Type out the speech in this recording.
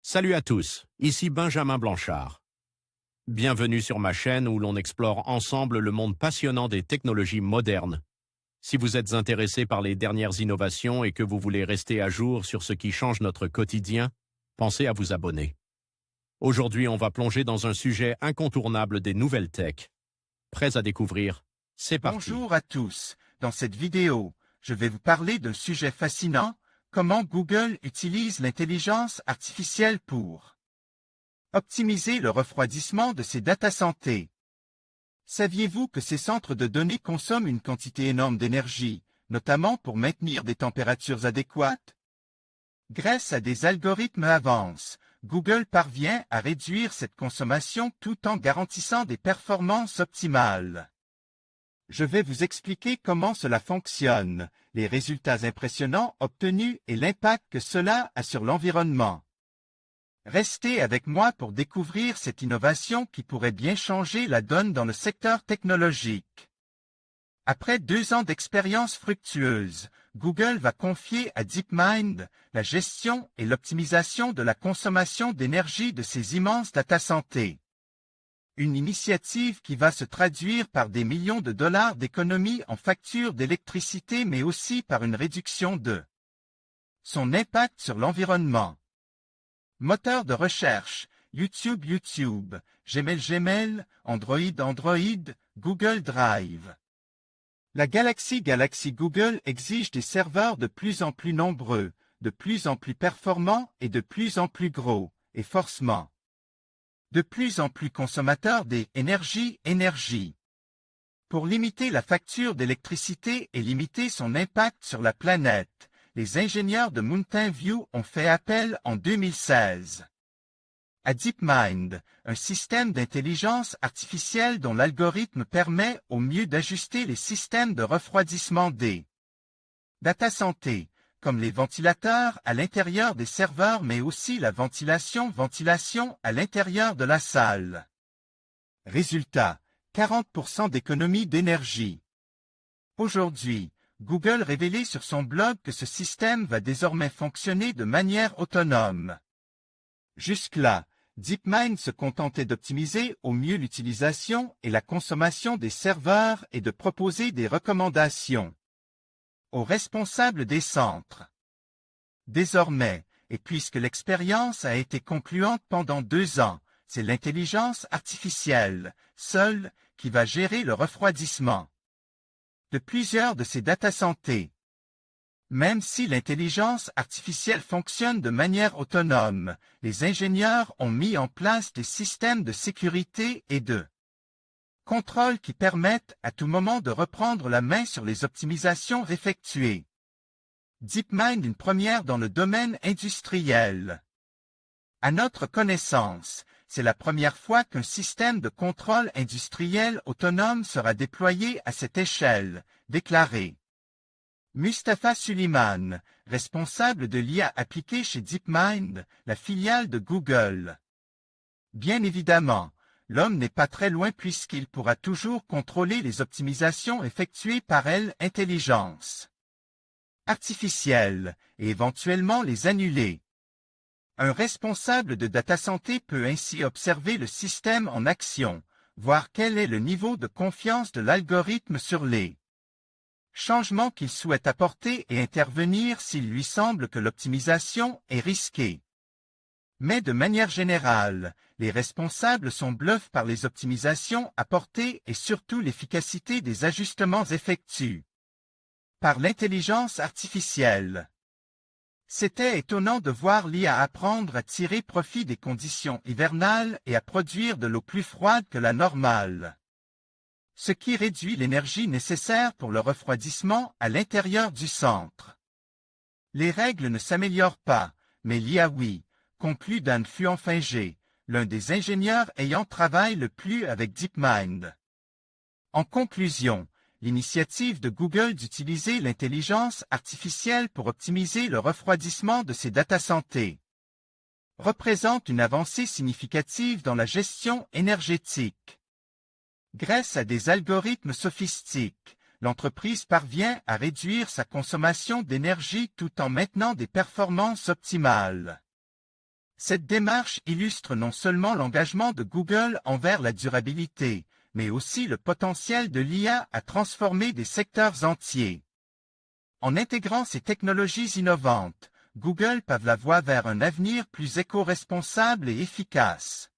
Salut à tous, ici Benjamin Blanchard. Bienvenue sur ma chaîne où l'on explore ensemble le monde passionnant des technologies modernes. Si vous êtes intéressé par les dernières innovations et que vous voulez rester à jour sur ce qui change notre quotidien, pensez à vous abonner. Aujourd'hui, on va plonger dans un sujet incontournable des nouvelles tech. Prêts à découvrir? C'est parti. Bonjour à tous. Dans cette vidéo, je vais vous parler d'un sujet fascinant, comment Google utilise l'intelligence artificielle pour optimiser le refroidissement de ses data santé. Saviez-vous que ces centres de données consomment une quantité énorme d'énergie, notamment pour maintenir des températures adéquates? Grâce à des algorithmes avancés, Google parvient à réduire cette consommation tout en garantissant des performances optimales. Je vais vous expliquer comment cela fonctionne, les résultats impressionnants obtenus et l'impact que cela a sur l'environnement. Restez avec moi pour découvrir cette innovation qui pourrait bien changer la donne dans le secteur technologique. Après 2 ans d'expérience fructueuse, Google va confier à DeepMind la gestion et l'optimisation de la consommation d'énergie de ses immenses data santé. Une initiative qui va se traduire par des millions de dollars d'économies en factures d'électricité mais aussi par une réduction de son impact sur l'environnement. Moteur de recherche, YouTube, Gmail, Android, Google Drive. La Galaxy Google exige des serveurs de plus en plus nombreux, de plus en plus performants et de plus en plus gros, et forcément de plus en plus consommateurs d'énergie. Pour limiter la facture d'électricité et limiter son impact sur la planète, les ingénieurs de Mountain View ont fait appel en 2016 à DeepMind, un système d'intelligence artificielle dont l'algorithme permet au mieux d'ajuster les systèmes de refroidissement des data santé, comme les ventilateurs à l'intérieur des serveurs mais aussi la ventilation à l'intérieur de la salle. Résultat, 40% d'économie d'énergie. Aujourd'hui, Google révélait sur son blog que ce système va désormais fonctionner de manière autonome. Jusque-là, DeepMind se contentait d'optimiser au mieux l'utilisation et la consommation des serveurs et de proposer des recommandations aux responsables des centres. Désormais, et puisque l'expérience a été concluante pendant 2 ans, c'est l'intelligence artificielle, seule, qui va gérer le refroidissement de plusieurs de ces data santé. Même si l'intelligence artificielle fonctionne de manière autonome, les ingénieurs ont mis en place des systèmes de sécurité et de contrôle qui permettent à tout moment de reprendre la main sur les optimisations effectuées. DeepMind une première dans le domaine industriel. À notre connaissance, c'est la première fois qu'un système de contrôle industriel autonome sera déployé à cette échelle, déclaré Mustafa Suleyman, responsable de l'IA appliquée chez DeepMind, la filiale de Google. Bien évidemment, l'homme n'est pas très loin puisqu'il pourra toujours contrôler les optimisations effectuées par l'intelligence artificielle et éventuellement les annuler. Un responsable de data santé peut ainsi observer le système en action, voir quel est le niveau de confiance de l'algorithme sur les changements qu'il souhaite apporter et intervenir s'il lui semble que l'optimisation est risquée. Mais de manière générale, les responsables sont bluffés par les optimisations apportées et surtout l'efficacité des ajustements effectués par l'intelligence artificielle. C'était étonnant de voir l'IA apprendre à tirer profit des conditions hivernales et à produire de l'eau plus froide que la normale, ce qui réduit l'énergie nécessaire pour le refroidissement à l'intérieur du centre. Les règles ne s'améliorent pas, mais l'IA oui, conclut Dan Fuanfingé, l'un des ingénieurs ayant travaillé le plus avec DeepMind. En conclusion, l'initiative de Google d'utiliser l'intelligence artificielle pour optimiser le refroidissement de ses data santé représente une avancée significative dans la gestion énergétique. Grâce à des algorithmes sophistiques, l'entreprise parvient à réduire sa consommation d'énergie tout en maintenant des performances optimales. Cette démarche illustre non seulement l'engagement de Google envers la durabilité, mais aussi le potentiel de l'IA à transformer des secteurs entiers. En intégrant ces technologies innovantes, Google pave la voie vers un avenir plus éco-responsable et efficace.